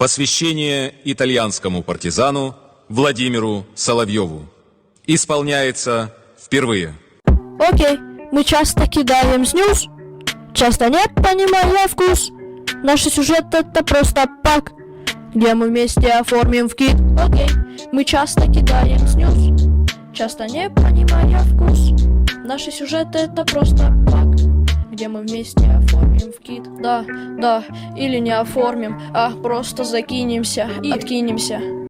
Посвящение итальянскому партизану Владимиру Соловьеву. Исполняется впервые. Окей, мы часто кидаем снюс, часто не понимая вкус. Наш сюжет это просто пак, где мы вместе оформим в кит. Окей, мы часто кидаем снюс, часто не понимая вкус. Наш сюжет это просто пак, где мы вместе оформим в кит. Да, или не оформим, а просто закинемся и откинемся.